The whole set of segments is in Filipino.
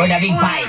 for the big fight.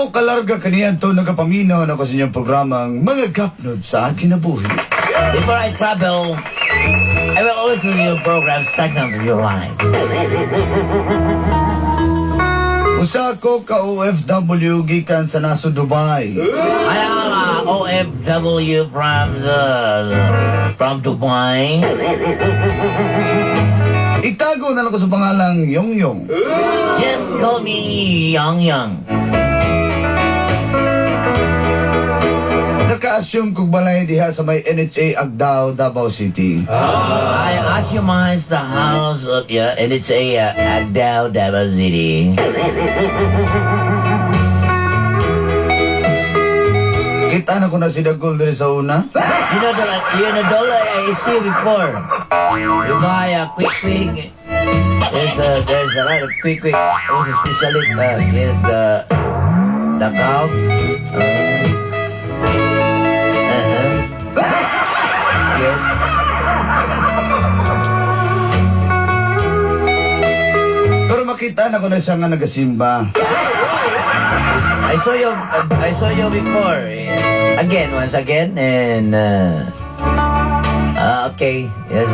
Kalarga kaniyan to nagapaminaw na ko sa inyong programang Mga Gapnud sa Kinabuhi. Before I travel, I will always do your program second of your line. Usa ko ka OFW gikan sa naso Dubai. I am a OFW from Dubai. Itago na lang ko sa pangalang Yong2x. Just call me Yong2x. Naka-assume kong balay diha sa may NHA Agdao, Davao City. I assumize the house of NHA Agdao, Davao City. Kita na ko na si Dagol diri sa una. You know the dollar I see you before. You buy a quick. There's a lot of quick. Also especially is the cows. Yes. Pero makita na ko na siya nga nagasimba. I saw you before. Once again, and okay. Yes,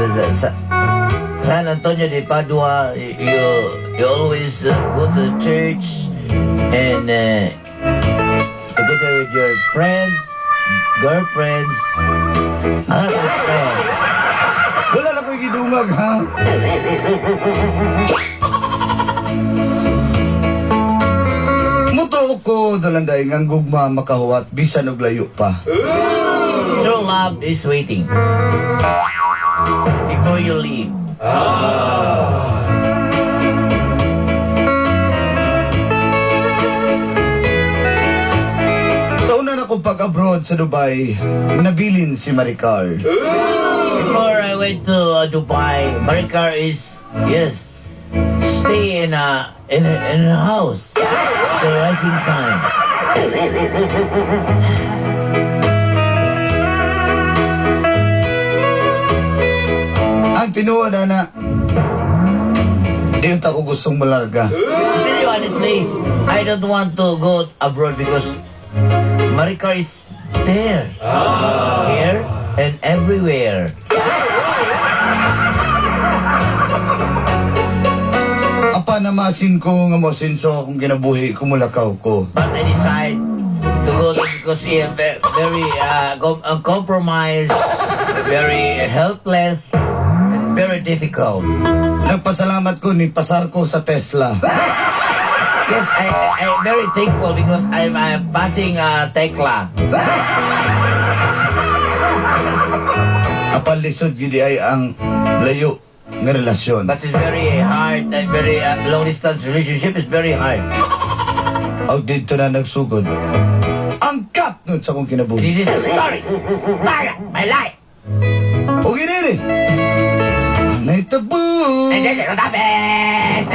San Antonio de Padua. You always go to church and together with your friends, girlfriends, other friends. Wala na ko'y gidungag, ha? Muto ko dalanday ngang gugma makahuwat bisan og layo pa. True love is waiting before you leave. Sa una na kong pag-abroad sa Dubai, nabilin si Maricar. Before I went to Dubai, Maricar is stay in a house. The rising sun. Ang tinuod na di yung ako gustong malarga. To tell you honestly, I don't want to go abroad because Maricar is there, here, and everywhere. Apa na masin ko nga mosinso akong ginabuhi kumulakaw ko. But I decide to go there because he is very compromised, very helpless, and very difficult. Nagpasalamat ko ni pasar ko sa Tesla. Yes, I'm very thankful because I'm passing Tekla. Apan lisud gyud ay ang layo nga relasyon. But it's very hard, very long distance relationship is very hard. Aw dito na nagsugod. Ang Gapnud sa akong kinabuhi. This is the story of my life. O giniri. Ang naitabo. And this is what happened.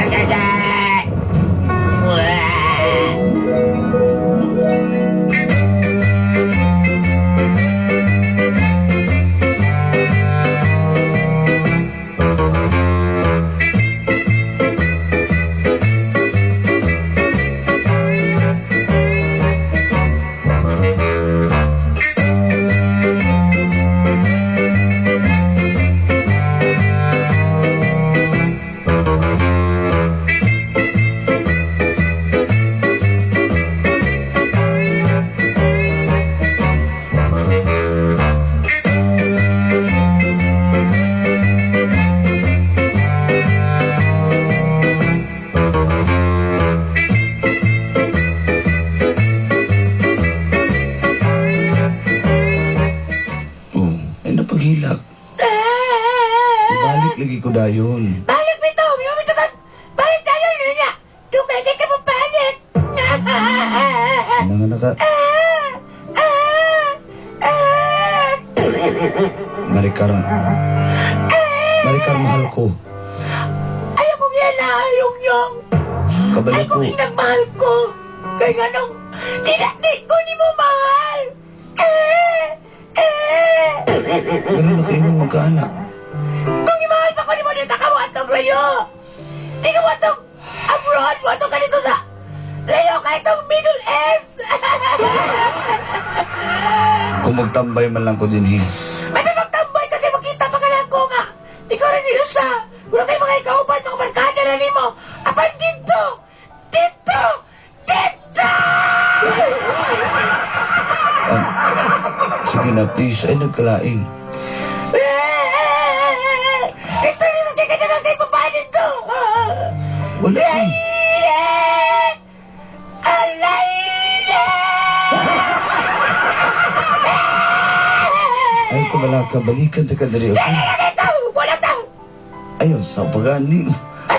Balik lagi ko dayon. Balik nito! Balik tayo niya! Tukay ka mo balik! Nanganaka. Marikar. Marikar, mahal ko. Ayaw ko yan na, Yong2x. Kabalik ko. Ay, kung mahal ko. Kaya nga nung tinaknik ko ni mo mahal. Ganun na kayo ng magkaanak. Kung imahal pa ko ni mo dito ka mo atong layo. Di ka mo atong abroad mo atong kanito sa layo ka itong Middle East. Kung magtambay man lang ko din May magtambay ka kayo magkita pa ka lang ko nga. Di ko rin nilusa. Kung kayo mga ikauban ng markada na ni mo. Apan dito! Dito! Dito! Sige na, please. Ay, nagkalaing. Dito nito kaya ka na kayo babae dito. Wala ko. Ay, kumala ka. Balikan ka dari ako. Wala daw! Ayun, sa pagani.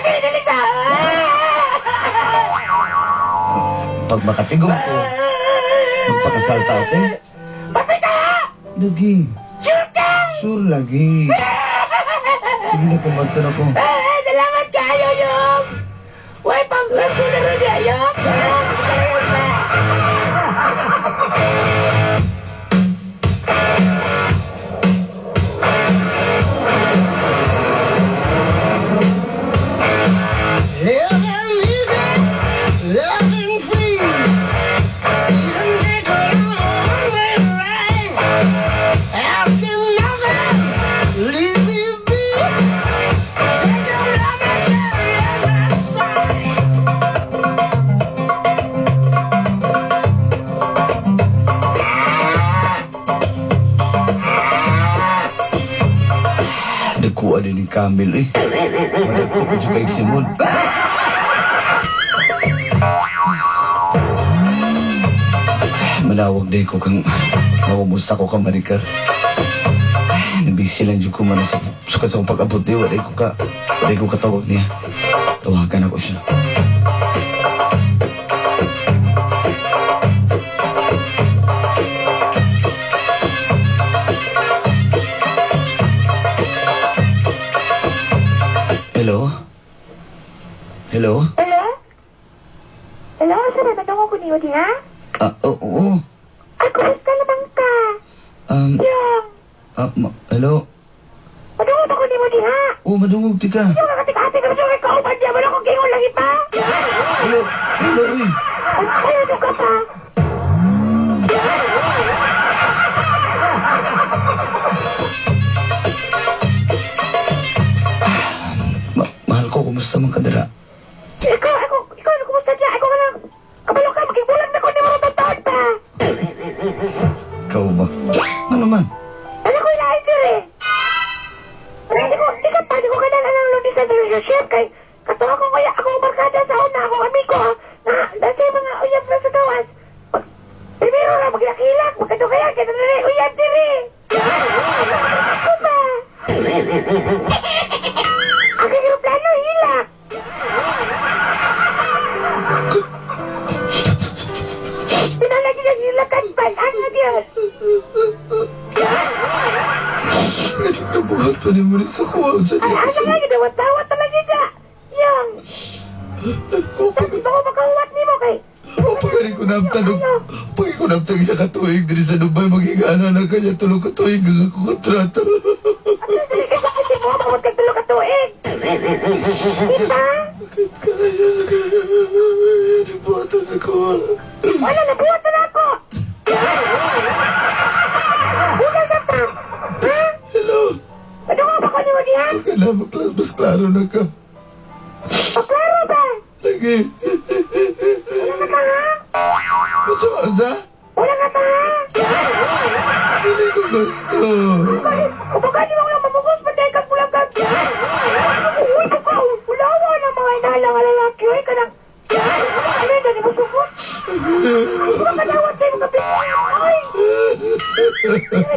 Sige, dalisa! Pag makatigong ko, magpakasal tao, okay? Patay ka! Lagi. Sure ka! Sure lagi. Sige na, kumagto na ko. Salamat kayo, Yung! Way, panglang ko na rin niya, Yung! Salamat ka! Living easy, living free. Season ticket on a one-way ride. Asking nothing, leave me be. Take your love and carry it outside. Nagkuha din ni Camille, eh. Madagko ko siya kay Simon. Manawag din ko kang makumusta ko ka, Marika. Nabisi lang dyan ko man sa sukat sa akong pag-abot niya. Waday ko katawag niya. Tawagan ako siya. Hello? Hello? Hello? Hello? Saan na natungo ko niyo diha? Oo. Ay, kumusta naman ka? Yung, Hello? madungog ako niyo diha. Madungog, tika. Yung nakatikati ka sa mga kauban niya, wala akong gingon lang ipa. Hello, uy. Ay, ano ka pa? Mahal ko, kumusta man kadala? Ikaw, ano kumusta diya? Ako ka lang. Kabalo ka, magkibulan na ko ni mga taon pa. Ikaw ba? Ano man? Ano ko ilahay ka rin? Di ka kadala ng Long Disatnce relationship kay katuwa ko kaya akong barkada sa una, akong amigo, na dati mga uyab na sa gawas. pa rin mo rin sa kuha. Ay, ano nga, gidawat-dawat talaga ka. Yang. Gusto ko makahuwat ni mo kay. Pagkarin ko namtanong, pagkarin ko namtanong isa katuig din sa Dubai, magigana na kanya tulog katuig ang ako kontrata. Sige ka sa kasi mo, mawag kang tulog ka tuig. Kita? Sakit kaya, nabuhatan sa kuha. Wala, nabuhatan ako. Bukan ka ta. Ha? Hello? Ano nga ba ko ni mo diha? Okay na, mas klaro na ka. Paklaro ba? Lagi. Wala ka ta ha? Gusto ka sa? Wala ka ta ha? Hindi ko gusto. Kapag di mo lang mamugos, patay kang pulagan. Uy, ka. Ulawa na mga inahalang lalaki. Uy, ka nang. Ano yun, dali mo sukot? Huwag ka nawat sa'yo mga ay!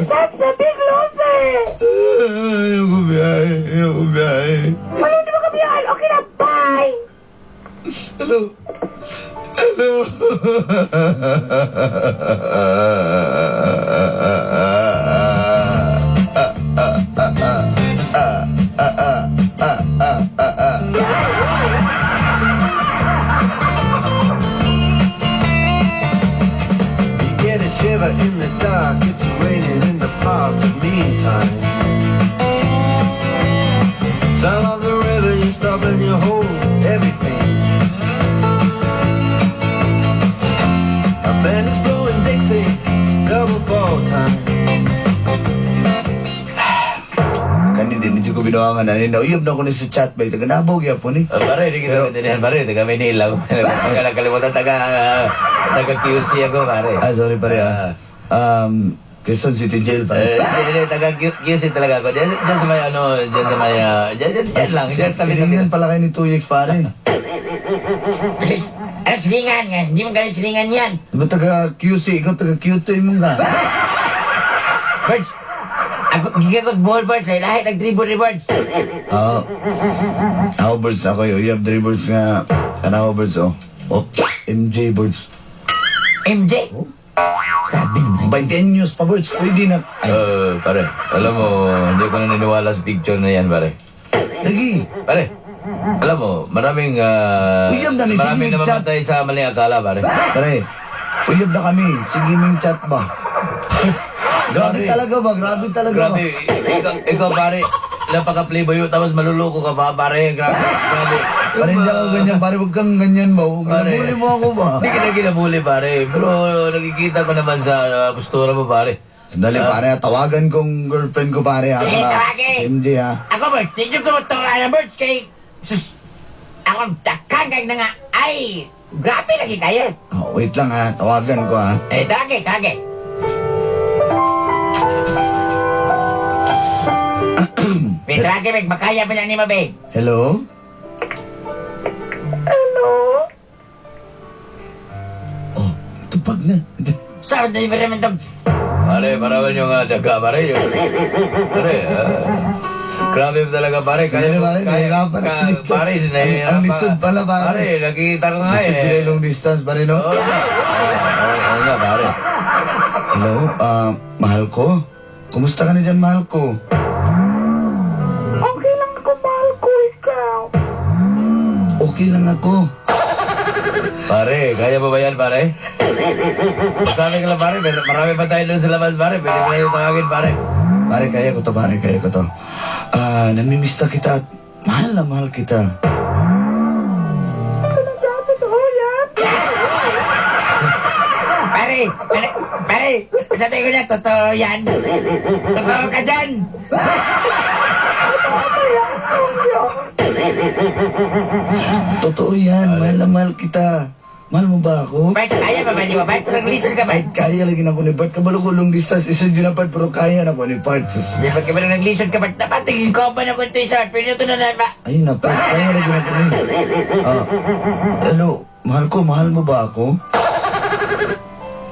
That's the big loser! Ayoko biyahe. Wala, hindi mo kabiyahan. Okay na, bye! Hello? Shiver in the dark, it's raining in the park. The meantime, sound of the river, you stop and you hold everything. A band is blowing Dixie, double fall time. Kani din, hindi ko binawangan na nina. Uyab na ako na sa chat ba? Taganabog yan po ni. Pare, di kita maintindihan pare, taga Manila. Pagka nakalimutan taga QC ako pare. Sorry pare Quezon City Jail pare. Hindi, taga QC talaga ako. Diyan sa may diyan sa may, diyan lang, diyan sa tabi-tabi. Silingan pala kayo ni 2X pare. Ano silingan nga? Hindi mo ganun silingan yan. Diba taga QC, ikaw taga Q2 mo nga. Birds! Ako, gigagod ball birds ay lahat nag-dribble ni birds. Ako birds ako yun. You have 3 birds nga. Ano birds MJ birds. MJ? Sabi mo. 20 news pa birds. Pwede na. Pare, alam mo, hindi ko naniniwala sa picture na yan pare. Lagi. Pare, alam mo, maraming namamatay sa maling akala pare. Pare, uyab na kami. Sige ming chat ba? Grabe talaga ba? Grabe. Ikaw pare, napaka-playboy yun, tapos maluloko ka pa pare, grabe. Pare, hindi ako ganyan. Pare, huwag kang ganyan ba? Ginabuli mo ako ba? Hindi kita ginabuli pare, pero nakikita ko naman sa postura mo pare. Sandali pare, tawagan kong girlfriend ko pare. Tawagin! MJ ha. Ako birds, hindi ko matuwa na birds kay... Sus! Ako takagay na nga. Ay! Grabe lagi kayo. Wait lang ha. Tawagan ko ha. Tagay. Petrake, Meg, makaya ba na ni Mabeg? Hello? Hello? Tupag na. Saan na yung naman itong... Pare, parawan yung daga pare. Grabe talaga pare. Nahirapan. Pare, Ang lisud pala pare. Pare, nakita ko nga Lisud din long distance pare no? Oo nga pare. Hello? Mahal ko? Kumusta ka na dyan mahal ko? Okay lang ako, mahal ko ikaw. Okay lang ako. Pare, kaya mo ba yan pare? Sabi ka lang pare, marami pa tayo doon sa labas pare. Pwede mo na yung tawagin pare. Pare, kaya ko to. Namimista kita at mahal na mahal kita. Talaga, totoo yan? Pare, sa tingin ko na, totoo yan. Totoo ka dyan. Totoo yan, mahal na mahal kita. Mahal mo ba ako? Bart, kaya ba ba niyo? Bart, nag-listen ka ba? Kaya lagi na ako ni Bart. Kabalo ko long distance, isa dyan na Bart, pero kaya na ako ni Bart. Di ba ka ba nag-listen ka ba? Dapat tingin ko pa na kung ito isa. Pero ito na ba? Ayun na Bart, kaya lagi na ako ni. Hello, mahal mo ba ako?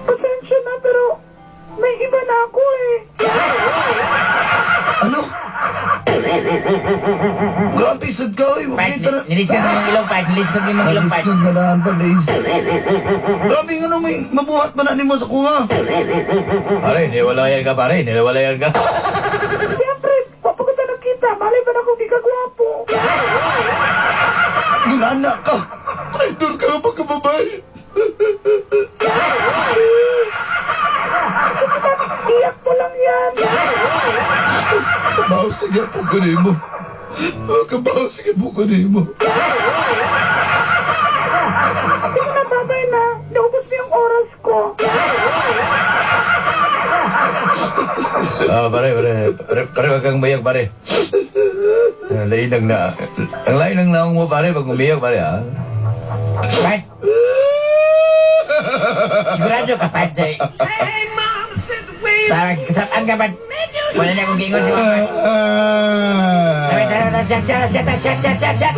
Pasensya na, pero may iba na ako eh. Ano? Grabe, sad ka eh. Bart, niliskan mo yung ilong, Bart. Niliskan mo yung ilong, Bart. Alisnag na daan pa, Dave. Grabe nga no, may mabuhat pa na ni mo sa kuha. Pare, niwalayan ka pare, niwalayan ka. Siyempre, papagod na Anak ka! Traitor ka pagkababae! Iyak mo lang yan. Kabaw sige po kunin mo. Kabaw sige po kunin mo. Sige na, babay na. Naubos na yung oras ko. Pare, wag kang umiyak, pare. Ang lain ng naong mo, pare, pag umiyak, pare, ha? Pat! Sigurado ka, Pat, sa'yo. Parang kasapaan ka, Pat. Wala na akong gingon sa mga. Shut!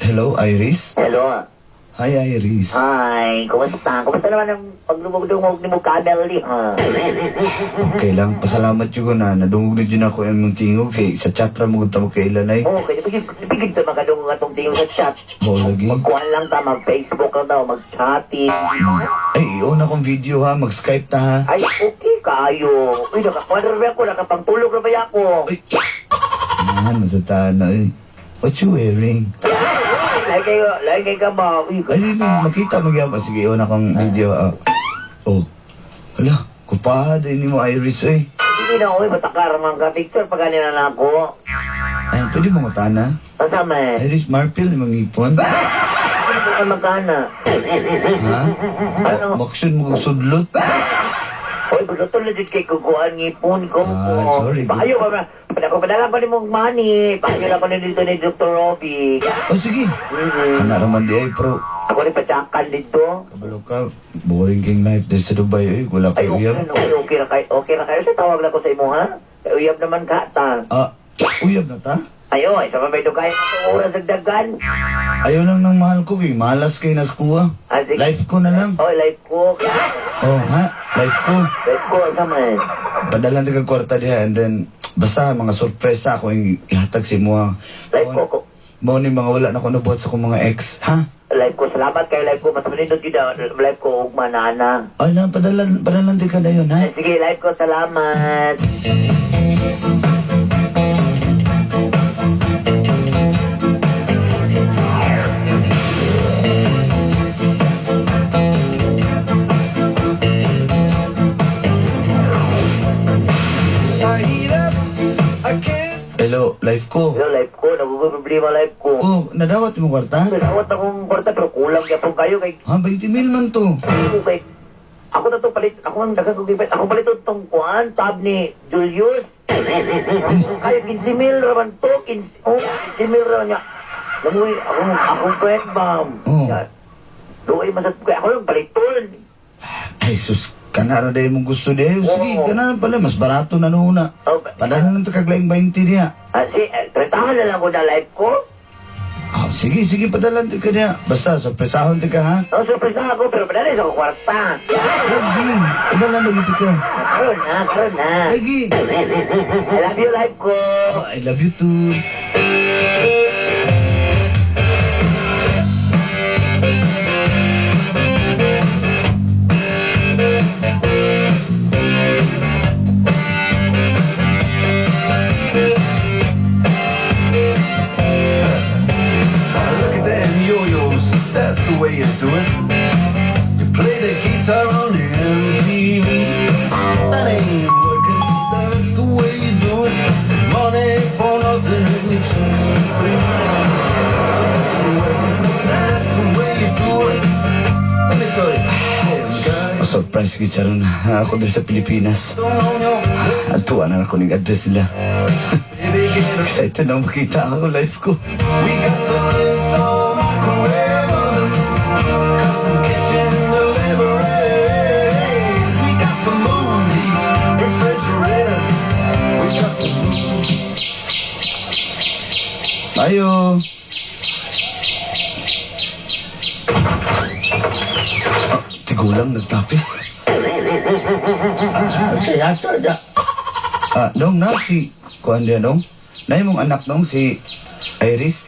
Hello, Iris? Hello. Hi, Iris. Hi, kumusta? Kumusta naman ang paglumog-dumog ni mo Kameli, ha? Okay lang, pasalamat yun na nadungog na dyan ako yung tingog kay sa chatra mo mo kay Ilanay. Oo, kaya pigid sa makadungog atong tingin sa chat. Mo lagi. Magkuhan lang ta, mag-Facebook lang daw, mag-chatting. Ay, iyon akong video ha, mag-Skype ta ha. Ay, okay kayo. Uy, nakakuha na ako, nakapangtulog na ba ako? Ay, masata na eh. What you wearing? Lagi kayo ka ba? Uy, Ay, makita magyama. Sige, iyon akong video ha. Oh, hala, kupahad ni mo Iris eh. hindi na ako, matakar man ka. Picture pa ganyan na ako. Ay, pwede mo matana? Kasama eh. Iris Marpil, mangipon. Hindi ko ka magkana. Ha? Ano? Baksun mo sudlot. Uy, gusto legit kay kukuhaan ngipon ko. Sorry. Payo ka na. Padala pa ni mong money. Payo na ko na dito ni Dr. Robbie. Oh, sige. Kana raman di ay, pro. Ako rin patsakan dito. Kabalo ka, boring king life din sa Dubai eh. Wala Ay, kayo uyab. okay na kayo. Okay na kayo. Sa tawag na ko sa imo, ha? Uyab naman ka, ta. Uyab na ta? Ayo, isa pa may dugay sa oras ng dagan. Ayaw lang ng mahal ko eh. Malas kay naskuha. Sige. Life ko na lang. Oh, life ko. Oh, ha? Life ko. Life ko, sama eh. Padalan din kang kwarta diha and then basta mga sorpresa ako yung ihatag si mo. Life ko. Mo ni mga wala na ko nabuhat sa kong mga ex. Ha? Life ko, salamat kayo, life ko. Mas manindot yun na, life ko, ugma na ana. Ay na, padalan din ka na yun, ha? Sige, life ko, salamat. Hello, life ko. Hello, life ko, naguguproblema life ko. Oh, nadawat mo kwarta? Nawat akong kwarta, pero kulang yapon kayo kay... Ha, 20 mil man to. Ako na to palit, ako ang dagang kugibet. Ako palit itong kuhan, tab ni Julius. Kayo, 15 mil raman to, 15 mil raman niya. Namuhi, akong pwet, ma'am. Oh. Doon, masat ko, ako lang paliton. Ay, sus, kanara dahil mong gusto dahil. Sige, Oo. kanara pala, mas barato na noona. Oh, Padahan lang takaglaing 20 niya. tretahan na lang ko na life ko. Oh, sige, padalan din ka niya. Basta, sorpresahon din ka, ha? Oh, surprise na ako, pero padalis ako kwarta. Lagi, padalan lagi din ka. Karoon na. Lagi. I love you, life ko. Oh, I love you too. Look at them yo-yos, that's the way you do it. You play the guitar on MTV. That ain't working, that's the way you do it. Money for nothing and you choose free. That's the way you do it. Let me tell you, guys. Surprise kita ron. Ako din sa Pilipinas. Don't own your At tuwa na ako ng address nila. baby, get a Excited na makita ako life ko. We got some install microwave ovens, custom kitchen deliveries. We got some movies, refrigerators. We got some movies. Ayo. Tigulang nagtapis. Kaya ito na. Dong na si... Kuhan dia dong? Na mong anak dong si Iris?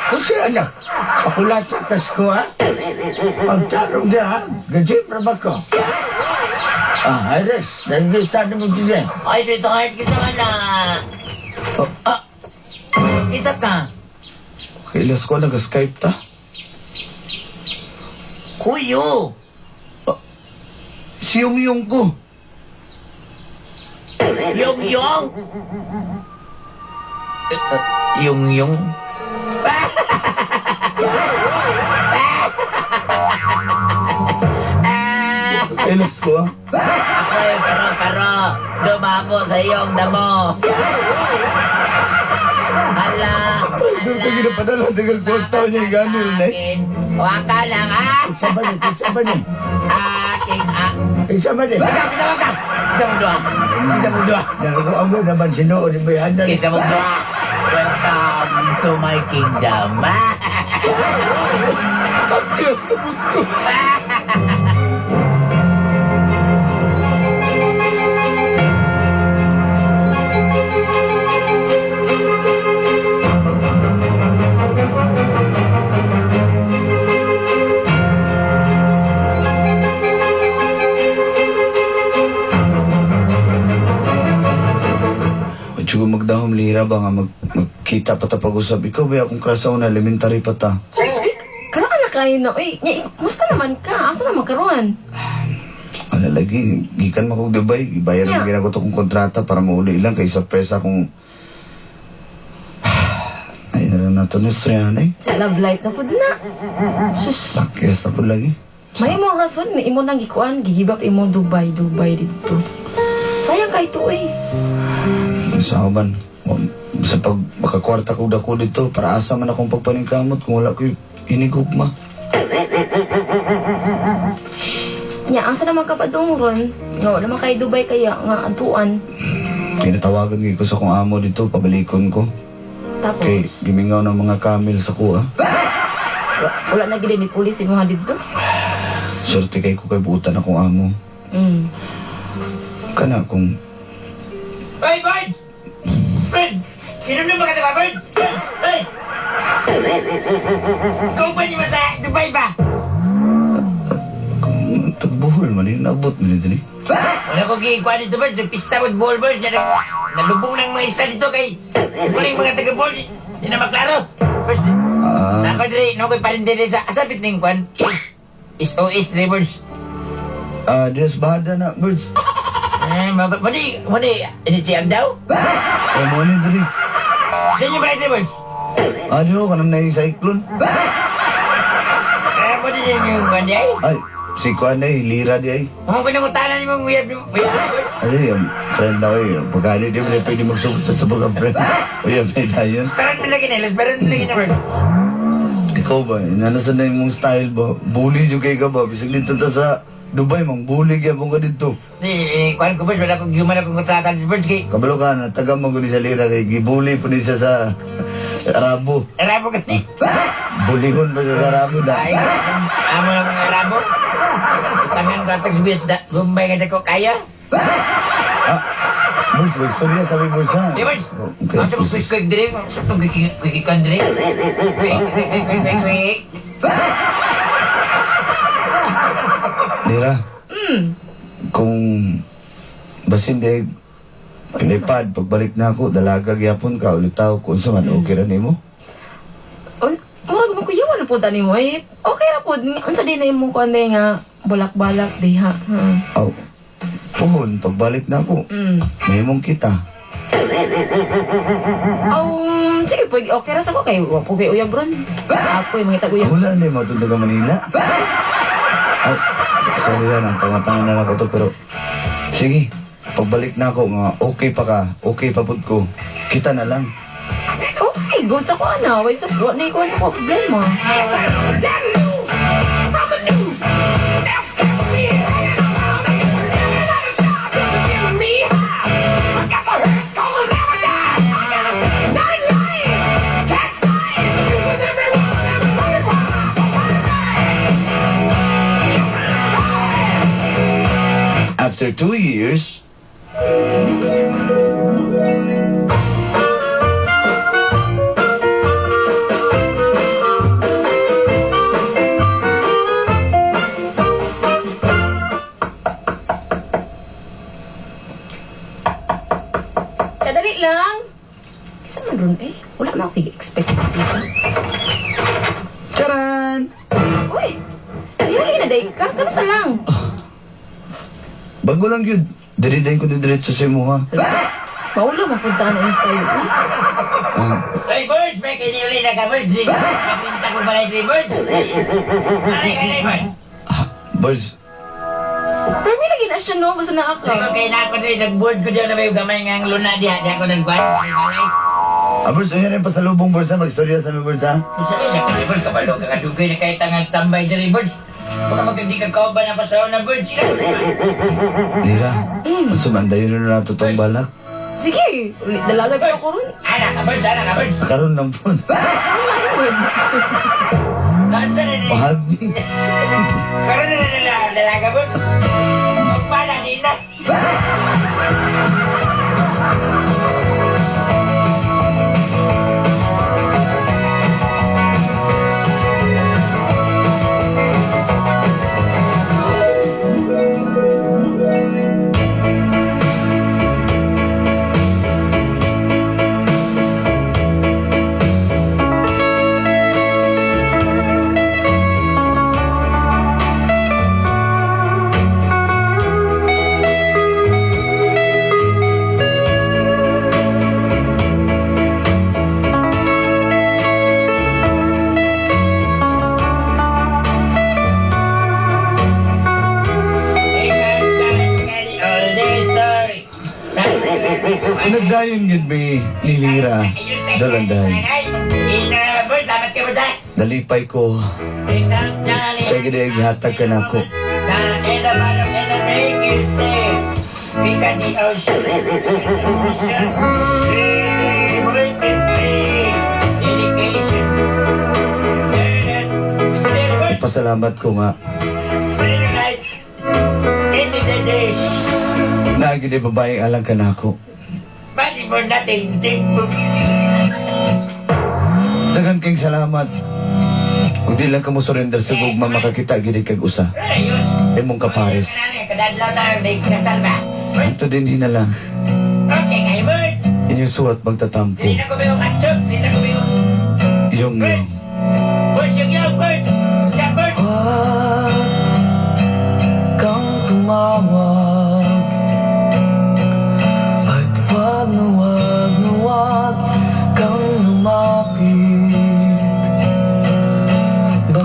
Kung siya anak, pakulat sa kasko ha? Pagtarong niya ha? Gajip na ba ko? Iris, nandita na mo dyan. Ay, sweetheart, kisa ka na. Isa ka. Kailas ko nag-Skype ta. Kuyo. Si Yong2x ko. Yong2x? Yong2x? Kailas ko ah. Ako'y pero, dumabo sa iyong damo. Hala, Doon ka ginapadala. Tagal ko ang taon niya yung ganil na eh. Waka lang ha. Isa ba niya? Isa ba niya? Isa mo dua. Nakuha mo naman sinuod mo yan. Isa mo dua. Welcome to my kingdom. Pakyas na puto. Siguro magdahom lira ba nga magkita pa ta pag-usap. Ikaw ba akong krasaw na elementary pa ta? Karang anak kayo na, musta naman ka? Asa naman karoon? Ano lagi, gikan mo kong Dubai. Ibayar mo ginagot akong kontrata para mauli lang kay sorpresa kung... Ay, na ito na istriyanay. Sa love life na po na. Sus, Pakyas na po lagi. may mo rason, may imo nang ikuan, gigibap imo Dubai dito. Sayang ka ito eh. Sa man, sa pag makakwarta ko dako dito, para asa man akong pagpaningkamot kung wala ko inigugma. Nya, asa naman ka pa ron? Nga, naman kay Dubai kaya, nga, antuan. Kinatawagan ko sa kong amo dito, pabalikon ko. Tapos, Kay gimingaw ng mga kamil sa kuha. wala na gila ni pulis imo dito. Swerte kay ko kay buutan akong amo. Kana kung... Hey, Birds! Birds! Inom na mga taga, Birds! Hey! Kung pa niyo sa Dubai ba? Kung tagbuhol man yun, naabot mo nito ni. Wala ko kikuha dito, Birds. Nagpista ko ball, Birds. Nalubong ng mga isla dito kay... Wala yung mga taga-ball. Hindi na maklaro. Birds, ako diri, nako'y palindiri sa asapit ng kwan. SOS, Birds. Diyos bahada na, birds. Mali, initsiyag daw? Mo ni diri. Sa inyo ba ito, Birds? Diyo, kanang na yung cyclone. Mali din yung kwan di ay? Ay, si Kuan ay, lira di ay. Kung pinangutanan ni mong uyab, Birds? Ano yung friend ako eh. Pagkali di mo na pwede magsubot sa sabag ang friend. Uyab na dayon. Esperan mo lagi na, Birds. Ikaw ba, inanasan na yung mong style ba? Bully yung kay ka ba? Bisag dito ta sa Dubai, mang bully kaya po ka dito. Kwan ko, Birds, wala kong human akong kontrata ni Birds kay... Kabalo ka na, taga mo ni sa lira kay gibuli po ni siya sa Arabo. Arabo ka ni? Bulihon ba siya sa Arabo da? Ay, amo lang ang Arabo. Tangan ko atag sibis da, gumbay ka ko kaya. Birds, may istorya sabi mo siya. Di, Birds? Okay. Ang sa quick dire, sa quick dire. Quick. Lira, kung basin di pinipad, pagbalik na ako, dalaga gyapon ka, ulitaw, kung sa man, okay rin mo? Murag mo kuyawan na po tani mo eh. Okay ra po, unsa din na imong kuan nga balak-balak diha. Aw, puhon, pagbalik na ako, may mong kita. Sige, pwede okay ra sa ko kay wa po kay uyab ron. Ako yung mga tag-uyab. Wala na yung matunda ka Manila. Ay, sorry lang, ang tanga-tanga na lang ko to, pero sige, pagbalik na ako, nga okay pa ka, okay pa pud ko, kita na lang. Okay, good sa ko na. Way sa ko na ikuan sa ko problema. Charan! Uy! Dili na day ka. Kamusta lang? Bago lang yun. Diri-day ko diretso sa imoha. Maulo, mapuntaan na yung style. Hey, birds! May kiniuli na ka, birds! Nakinta ko pala yung birds! Aray ka na, birds! Birds, Pero may lagi na siya, no? Basta na ako. Ikaw kayo na ako din, nag-board ko dyan na may gamay nga luna diha. Di ako nag-board. May balay. Birds, ano yan yung pasalubong, Birds, ha? Mag-storya sa mga Birds, ha? Sabi siya, kasi birds, kabalo ka kadugay na kahit ang tambay dyan, birds. Baka magkandi ka kauban na pasaw na birds sila. Nira, sumandayon na nato tong balak. Sige, ulit dalaga ka ako ron. Anak ka, birds, anak ka, birds. Karoon lang po. Kansa na na. Pahagi. Karoon na dalaga, birds. Magpala, di na. Nagdayon yun may nilira. Dalanday. Birds, dapat ka, birds, Nalipay ko. Sa gini hatag ka na ako. Pasalamat ko nga. Nagini babae alang ka na ako. Pati mo natin, Daghang kang salamat. Kung di lang ka mo surrender sa gugma makakita gini kag usa. Imong kapares. Kadadlaw tayo, may kasal ba? Ito din na lang. Okay, kayo, birds. Inyong suwat magtatampo. Hindi na ko ba yung atchop? Hindi na ko ba yung... Yung Birds! Birds, yung birds! Yeah, birds!